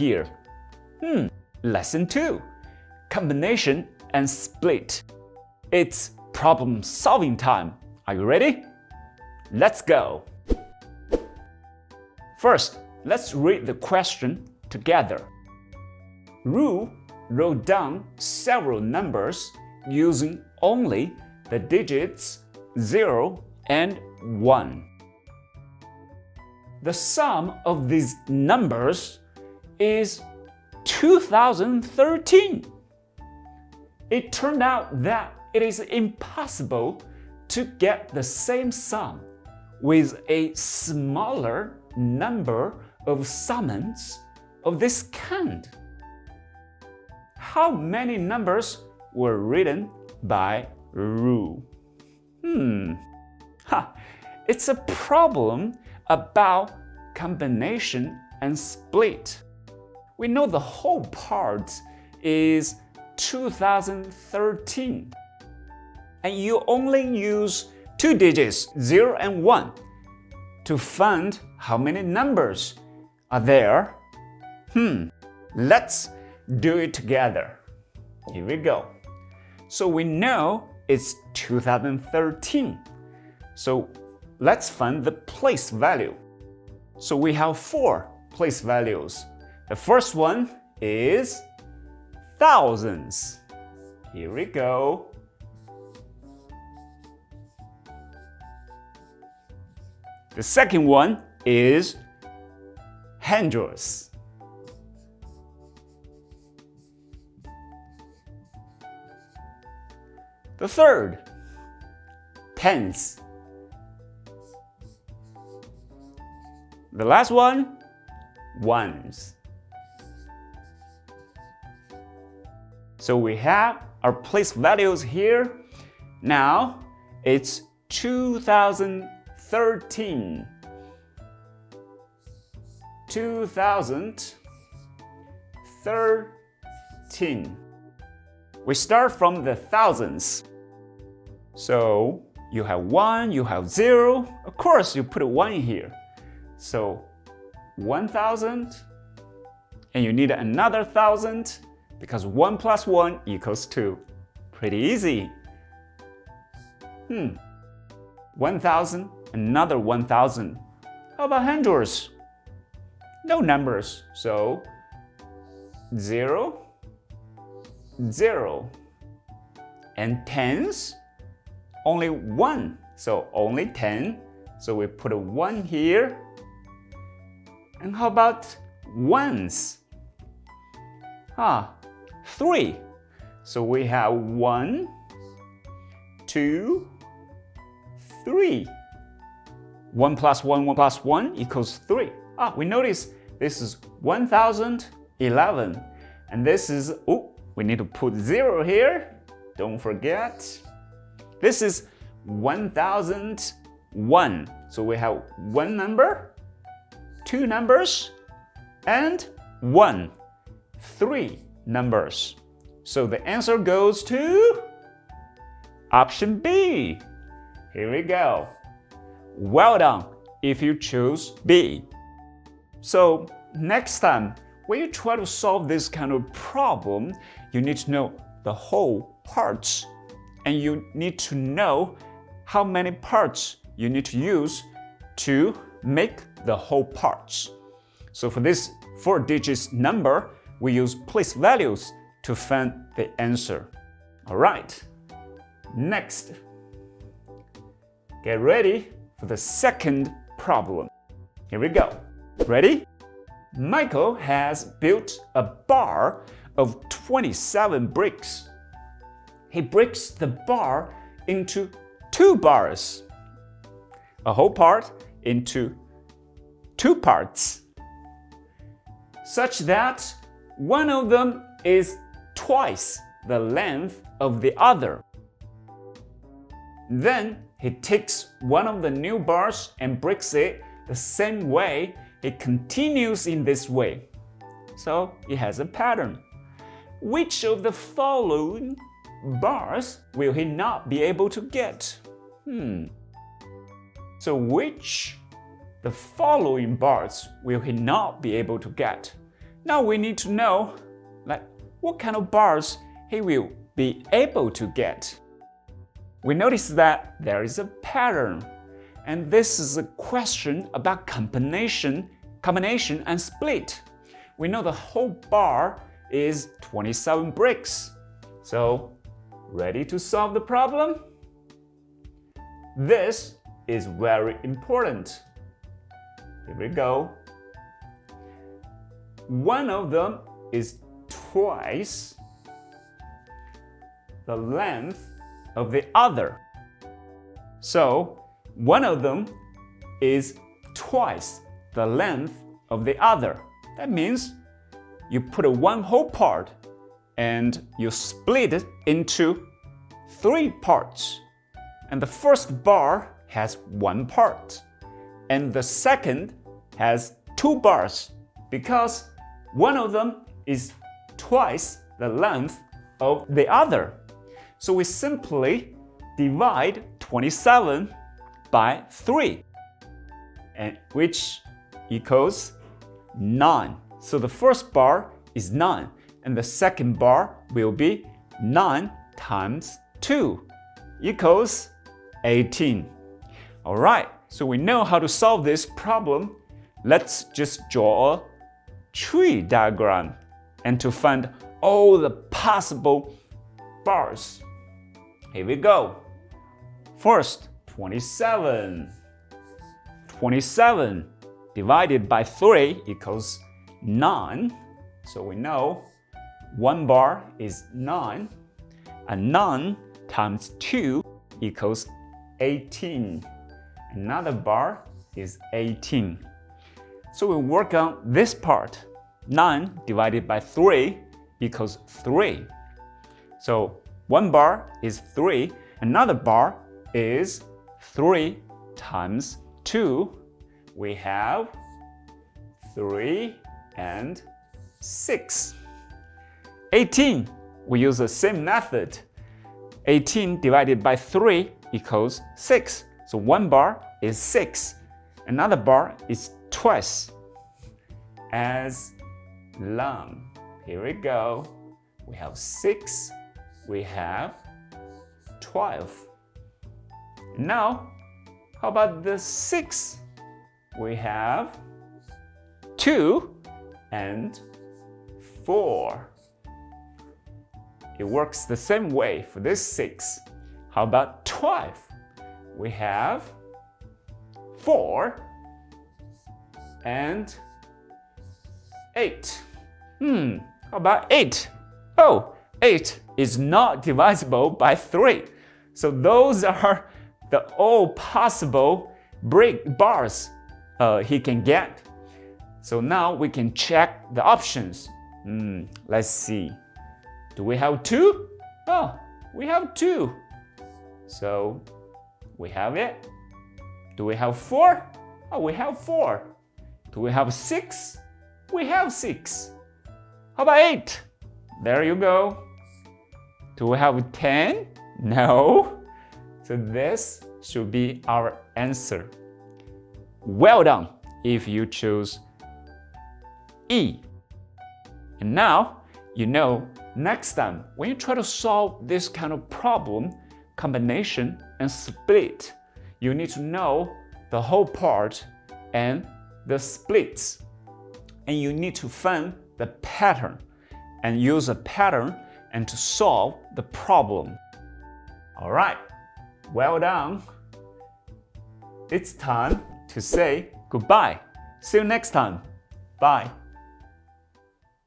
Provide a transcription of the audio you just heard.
here. Lesson 2. Combination and split. It's problem solving time. Are you ready? Let's go. First, let's read the question together. Ru wrote down several numbers using only the digits 0 and 1. The sum of these numbers is 2013. It turned out that it is impossible to get the same sum with a smaller number of summons of this kind. How many numbers were written by Ru? It's a problem about combination and split. We know the whole part is 2013. And you only use two digits, 0 and 1, to find how many numbers are there. Let's do it together. Here we go. So we know it's 2013. So let's find the place value. So we have 4 place values. The first one is thousands. Here we go. The second one is hundreds. The third, tens. The last one, ones. So we have our place values here. Now it's 2013. 2013. We start from the thousands. So you have 1, you have 0. Of course, you put a 1 here. So 1,000, and you need another 1,000 because 1 plus 1 equals 2. Pretty easy. 1,000, another 1,000. How about hundreds? No numbers, so 0, 0. And tens, only 1, so only 10. So we put a 1 here. And how about ones? 3. So we have 1, 2, 3. 1 plus 1, 1 plus 1 equals 3. We notice this is 1011. And this is, we need to put 0 here. Don't forget. This is 1001. So we have 1 number, 2 numbers, and 1. 3 numbers. So the answer goes to option B. Here we go. Well done if you choose B. So next time, when you try to solve this kind of problem, you need to know the whole parts. And you need to know how many parts you need to use to make the whole parts. So for this 4-digit number, we use place values to find the answer. All right, next. Get ready for the second problem. Here we go. Ready? Michael has built a bar of 27 bricks. He breaks the bar into 2 bars, a whole part into 2 parts, such that one of them is twice the length of the other. Then he takes one of the new bars and breaks it the same way. It continues in this way. So it has a pattern. Which of the following bars will he not be able to get? So which the following bars will he not be able to get? Now we need to know like what kind of bars he will be able to get. We notice that there is a pattern, and this is a question about combination and split. We know the whole bar is 27 bricks. So, ready to solve the problem? This is very important. Here we go. One of them is twice the length of the other. So, one of them is twice the length of the other. That means you put one whole part and you split it into 3 parts. And the first bar has 1 part, and the second has 2 bars, because one of them is twice the length of the other. So we simply divide 27 by 3, and which equals 9. So the first bar is 9, and the second bar will be 9 times 2 equals 18. All right, so we know how to solve this problem. Let's just draw a tree diagram and to find all the possible bars. Here we go. First, 27. 27 divided by 3 equals 9. So we know 1 bar is 9, and 9 times 2 equals 18. Another bar is 18. So we work on this part. 9 divided by 3 equals 3. So 1 bar is 3, another bar is 3 times 2. We have 3 and 6. 18, we use the same method. 18 divided by 3 equals 6. So 1 bar is 6. Another bar is twice as long. Here we go. We have 6. We have 12. Now, how about the 6? We have 2 and 4. It works the same way for this 6. How about 12? We have 4 and 8. How about 8? Oh, 8 is not divisible by 3. So those are the all possible bars he can get. So now we can check the options. Let's see. Do we have 2? Oh, we have 2. So we have it. Do we have 4? Oh, we have 4. Do we have 6? We have 6. How about 8? There you go. Do we have 10? No. So this should be our answer. Well done if you choose E. And now you know next time when you try to solve this kind of problem, combination and split, you need to know the whole part and the splits. And you need to find the pattern and use a pattern and to solve the problem. All right, well done. It's time to say goodbye. See you next time. Bye.